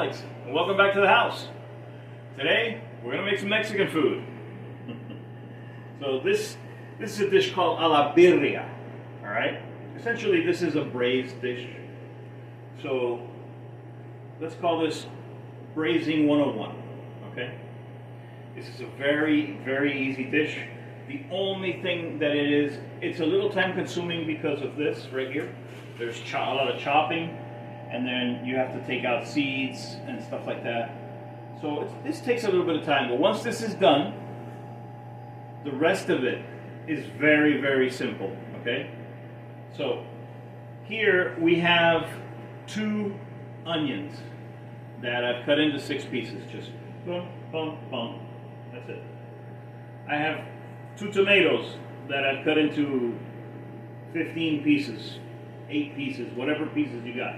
Alex, and welcome back to the house. Today, we're going to make some Mexican food. So this is a dish called a la birria, alright? Essentially, this is a braised dish. So, let's call this Braising 101, okay? This is a very, very easy dish. The only thing that it is, it's a little time consuming because of this right here. There's a lot of chopping, and then you have to take out seeds and stuff like that. So this takes a little bit of time, but once this is done, the rest of it is very, very simple, okay? So here we have 2 onions that I've cut into 6 pieces, just boom, boom, boom, that's it. I have 2 tomatoes that I've cut into 15 pieces, 8 pieces, whatever pieces you got.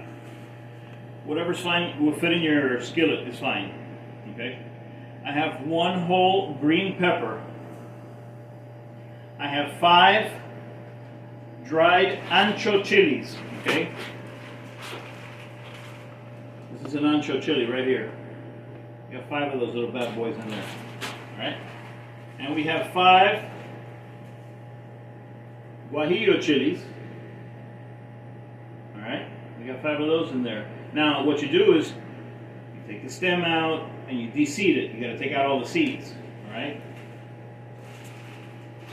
Whatever's fine, will fit in your skillet is fine, okay? I have 1 whole green pepper. I have 5 dried ancho chilies, okay? This is an ancho chili right here. We have 5 of those little bad boys in there, all right? And we have 5 guajillo chilies, all right? We got 5 of those in there. Now, what you do is you take the stem out and you de-seed it. You got to take out all the seeds, all right?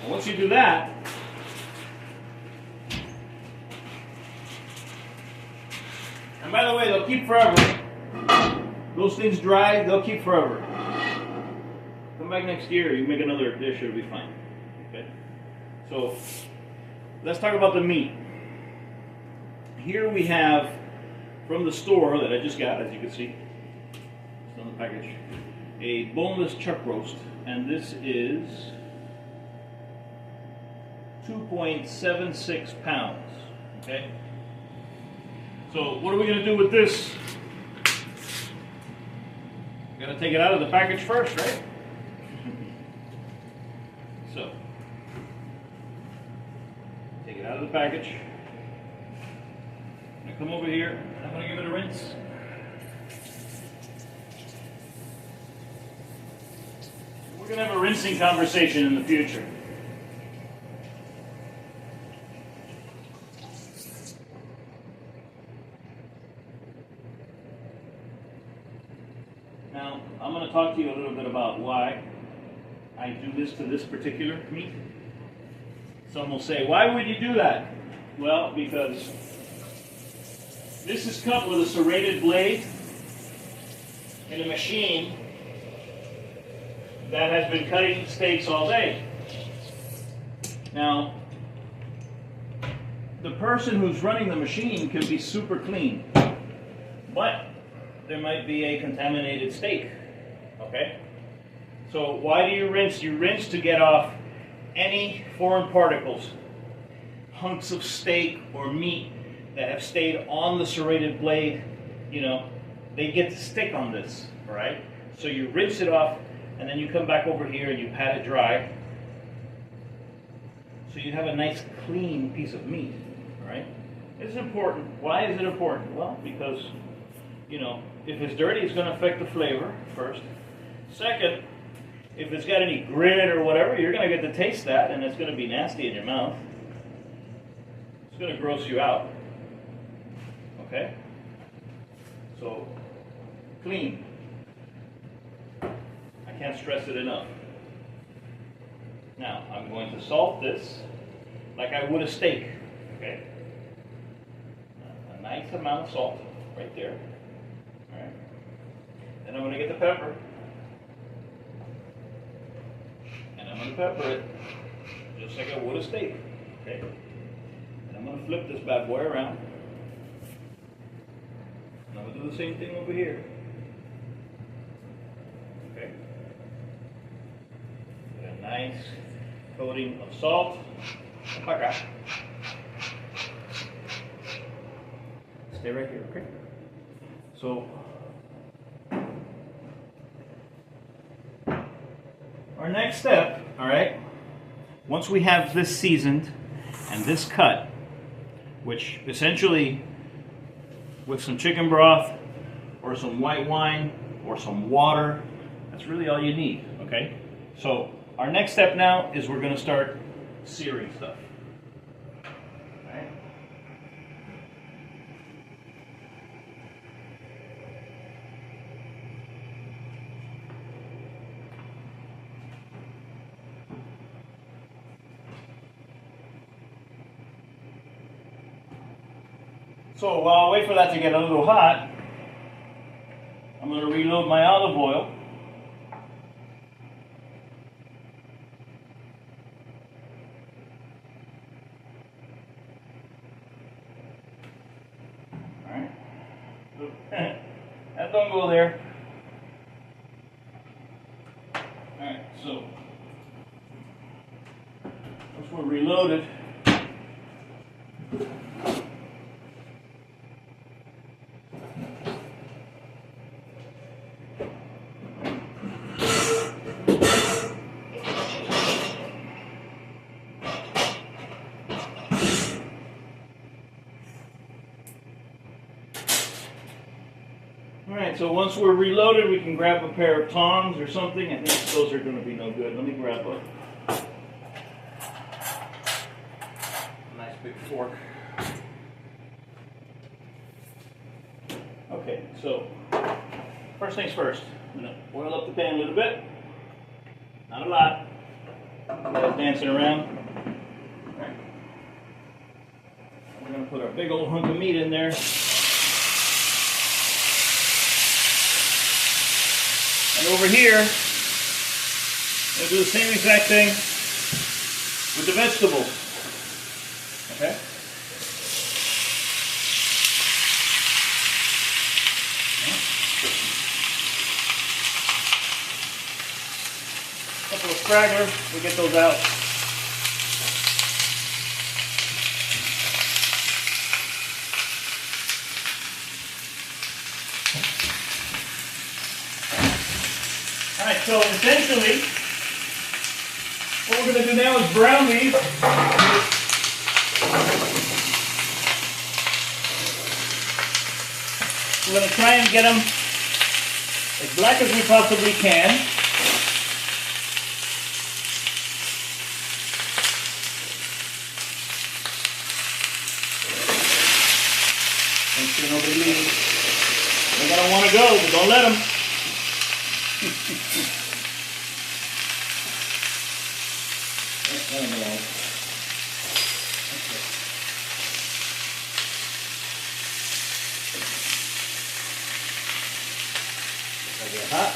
And once you do that, and by the way, they'll keep forever. Those things dry, they'll keep forever. Come back next year, you make another dish, it'll be fine. Okay? So, let's talk about the meat. Here we have, from the store that I just got, as you can see, it's on the package, a boneless chuck roast, and this is 2.76 pounds. Okay? So, what are we going to do with this? We're going to take it out of the package first, right? So, take it out of the package. I'm going to come over here. I'm going to give it a rinse. We're going to have a rinsing conversation in the future. Now, I'm going to talk to you a little bit about why I do this to this particular meat. Some will say, why would you do that? Well, because this is cut with a serrated blade in a machine that has been cutting steaks all day. Now, the person who's running the machine can be super clean, but there might be a contaminated steak, okay? So why do you rinse? You rinse to get off any foreign particles, hunks of steak or meat that have stayed on the serrated blade, you know, they get to stick on this, all right? So you rinse it off, and then you come back over here and you pat it dry, so you have a nice clean piece of meat, all right? This is important. Why is it important? Well, because, you know, if it's dirty, it's going to affect the flavor, first. Second, if it's got any grit or whatever, you're going to get to taste that, and it's going to be nasty in your mouth. It's going to gross you out. Okay? So, clean. I can't stress it enough. Now, I'm going to salt this like I would a steak. Okay? A nice amount of salt right there. All right? Then I'm going to get the pepper. And I'm going to pepper it just like I would a steak. Okay? And I'm going to flip this bad boy around. And I'm going to do the same thing over here. Okay? Get a nice coating of salt. Okay. Stay right here, okay? So, our next step, all right, once we have this seasoned and this cut, which essentially with some chicken broth or some white wine or some water. That's really all you need, okay? So our next step now is we're gonna start searing stuff. All right. So while I wait for that to get a little hot, I'm going to reload my olive oil. Alright. That don't go there. Alright, so once we're reloaded, Alright, so once we're reloaded, we can grab a pair of tongs or something. I think those are going to be no good. Let me grab a nice big fork. Okay, so first things first, I'm going to oil up the pan a little bit. Not a lot. Guys dancing around. Alright. We're going to put our big old hunk of meat in there. And over here, we'll do the same exact thing with the vegetables. Okay? A couple of stragglers, we'll get those out. Alright, so essentially, what we're going to do now is brown these. We're going to try and get them as black as we possibly can. Make sure nobody leaves. They're going to want to go, but don't let them. Get hot.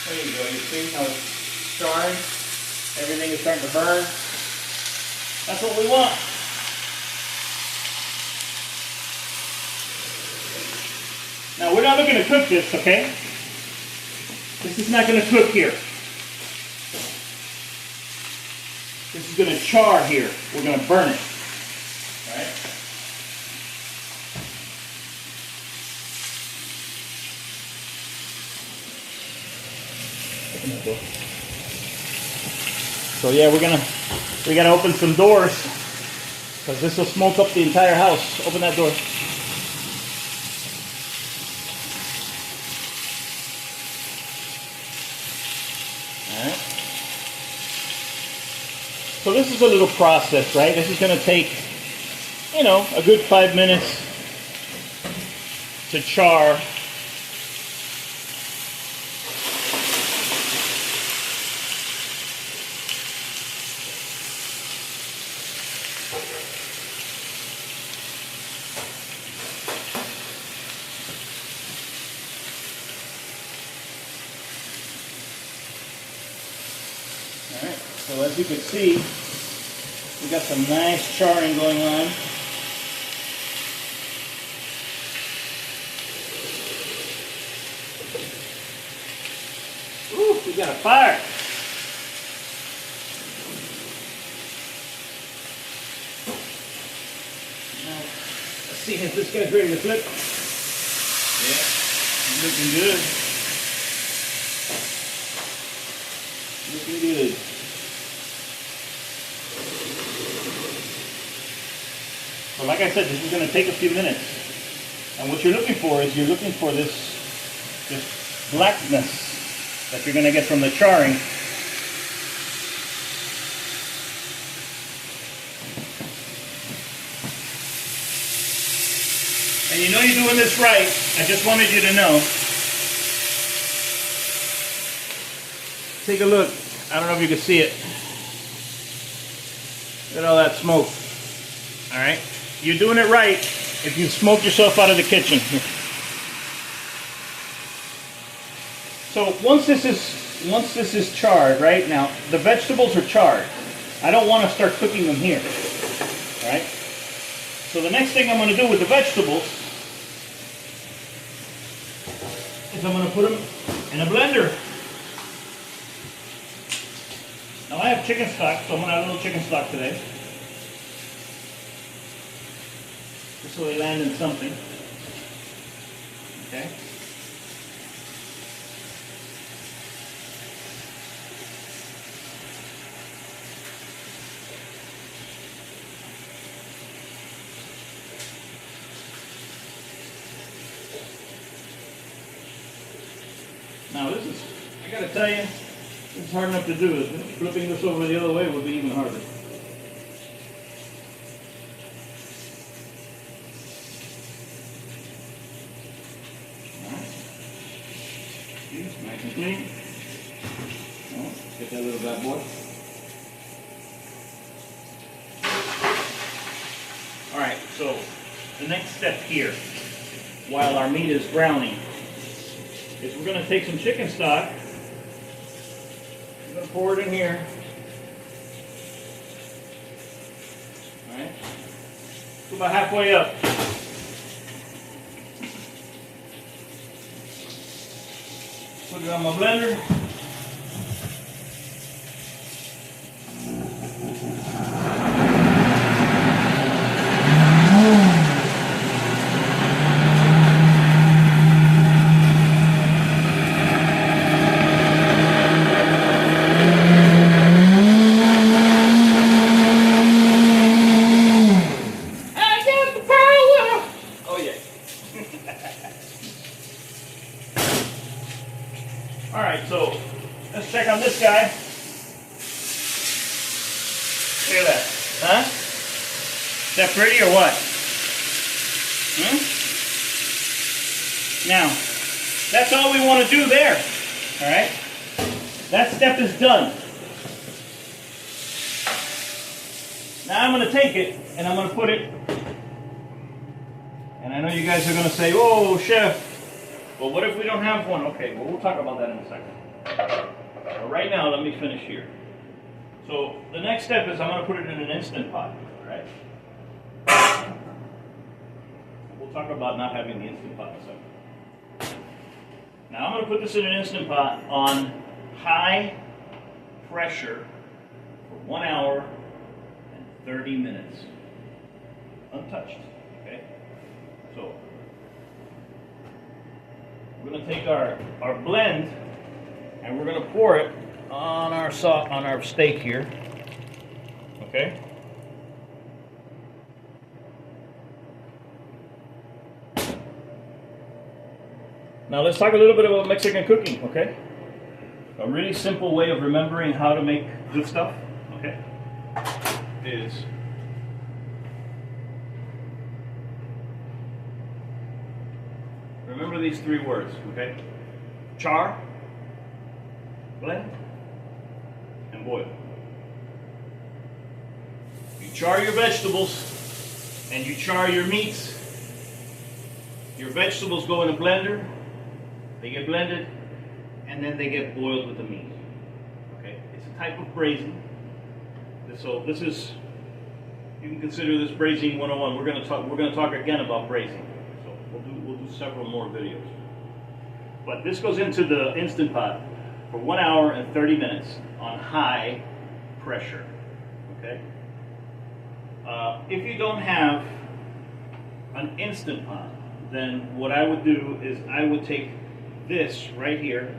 There you go. You see how it's starring? Everything is starting to burn. That's what we want. Now we're not looking to cook this, okay? This is not going to cook here. This is going to char here. We're going to burn it. All right? So yeah, we gotta open some doors because this will smoke up the entire house. Open that door. All right. So this is a little process, right? This is going to take, you know, a good 5 minutes to char. Alright, so as you can see, we got some nice charring going on. Ooh, we got a fire. Now, let's see if this guy's ready to flip. Yeah, looking good. Looking good. So like I said, this is going to take a few minutes. And what you're looking for is you're looking for this blackness that you're going to get from the charring. And you know you're doing this right. I just wanted you to know. Take a look. I don't know if you can see it. Look at all that smoke. Alright? You're doing it right if you smoke yourself out of the kitchen. So once this is charred, right? Now the vegetables are charred. I don't want to start cooking them here. Alright? So the next thing I'm going to do with the vegetables is I'm going to put them in a blender. Now I have chicken stock, so I'm going to have a little chicken stock today. Just so they land in something. Okay. Now this is, I gotta tell you, it's hard enough to do. Flipping this over the other way would be even harder. Alright. Nice and clean. Oh, get that little bad boy. Alright, so the next step here, while our meat is browning, is we're going to take some chicken stock. I'm going to pour it in here. Alright. Go about halfway up. Put it on my blender. Alright, so let's check on this guy. Look at that. Huh? Is that pretty or what? Now, that's all we want to do there. Alright? That step is done. Now I'm going to take it and I'm going to put it, and I know you guys are going to say, oh, chef, well, what if we don't have one? Okay, well, we'll talk about that in a second. But right now, let me finish here. So the next step is I'm going to put it in an Instant Pot, all right? We'll talk about not having the Instant Pot in a second. Now I'm going to put this in an Instant Pot on high pressure for 1 hour and 30 minutes. Untouched, okay? So we're going to take our blend and we're going to pour it on our steak here. Okay? Now let's talk a little bit about Mexican cooking, okay? A really simple way of remembering how to make good stuff, okay, is remember these 3 words, okay? Char, blend, and boil. You char your vegetables and you char your meats. Your vegetables go in a blender, they get blended, and then they get boiled with the meat. Okay? It's a type of braising. So this is, you can consider this braising 101. We're going to talk again about braising. We'll do several more videos. But this goes into the Instant Pot for 1 hour and 30 minutes on high pressure. Okay? If you don't have an Instant Pot, then what I would do is I would take this right here,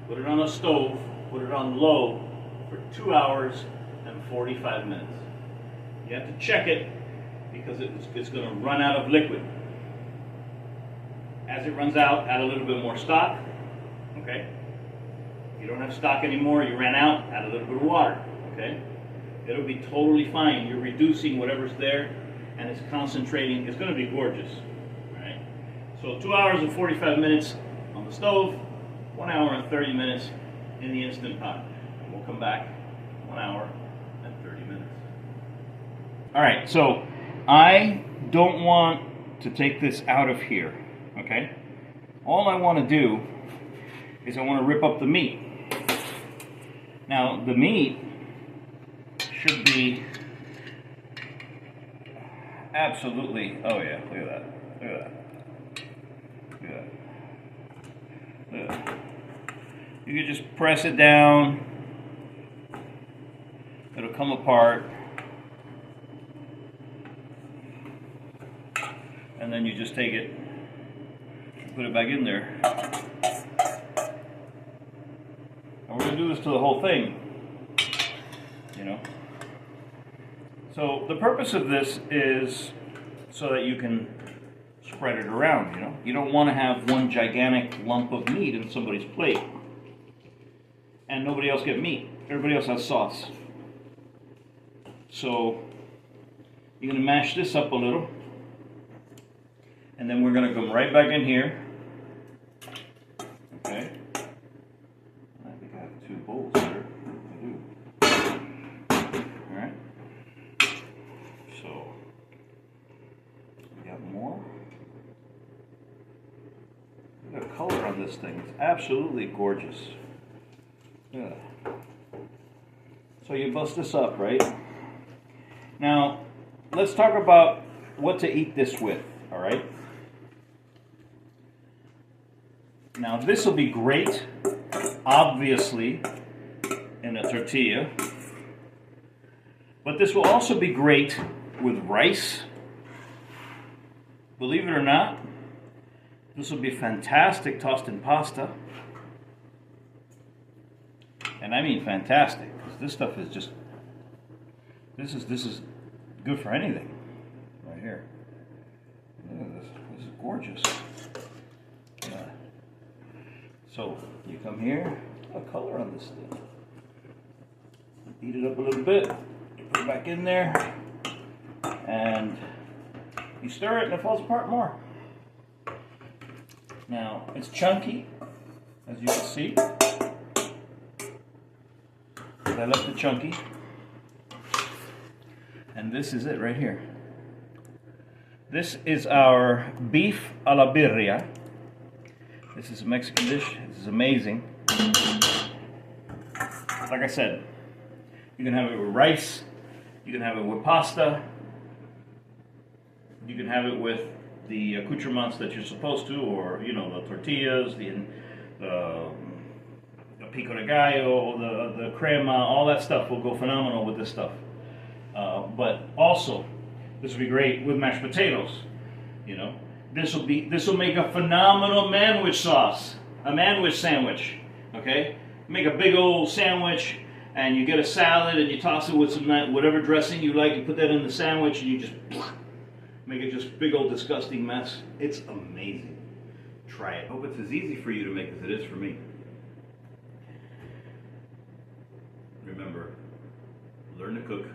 put it on a stove, put it on low for 2 hours and 45 minutes. You have to check it because it's going to run out of liquid. As it runs out, add a little bit more stock. Okay? If you don't have stock anymore, you ran out, add a little bit of water. Okay? It'll be totally fine. You're reducing whatever's there and it's concentrating. It's going to be gorgeous. All right? So 2 hours and 45 minutes on the stove, 1 hour and 30 minutes in the Instant Pot. And we'll come back 1 hour and 30 minutes. All right, so I don't want to take this out of here, okay? All I want to do is I want to rip up the meat. Now, the meat should be absolutely, oh yeah, look at that, look at that, look at that. Look at that. You can just press it down, it'll come apart, and then you just take it and put it back in there. And we're going to do this to the whole thing, you know. So the purpose of this is so that you can spread it around, you know. You don't want to have one gigantic lump of meat in somebody's plate and nobody else get meat. Everybody else has sauce. So you're going to mash this up a little, and then we're going to come right back in here. Okay. I think I have 2 bowls here. I do. Alright. So we got more. Look at the color on this thing. It's absolutely gorgeous. Yeah. So you bust this up, right? Now, let's talk about what to eat this with, all right? Now, this will be great, obviously, in a tortilla. But this will also be great with rice. Believe it or not, this will be fantastic tossed in pasta. And I mean fantastic, because this stuff is just, this is good for anything, right here. Look at this, this is gorgeous. Yeah. So, you come here, a color on this thing. Beat it up a little bit, you put it back in there, and you stir it and it falls apart more. Now, it's chunky, as you can see. I left it chunky, and this is it right here. This is our beef a la birria. This is a Mexican dish. This is amazing. Like I said, you can have it with rice, you can have it with pasta, you can have it with the accoutrements that you're supposed to, or you know, the tortillas, the pico de gallo, the crema, all that stuff will go phenomenal with this stuff. But also, this will be great with mashed potatoes. You know, this will make a phenomenal manwich sauce, a manwich sandwich. Okay, make a big old sandwich, and you get a salad, and you toss it with some whatever dressing you like. You put that in the sandwich, and you just make it just big old disgusting mess. It's amazing. Try it. I hope it's as easy for you to make as it is for me. Remember, learn to cook.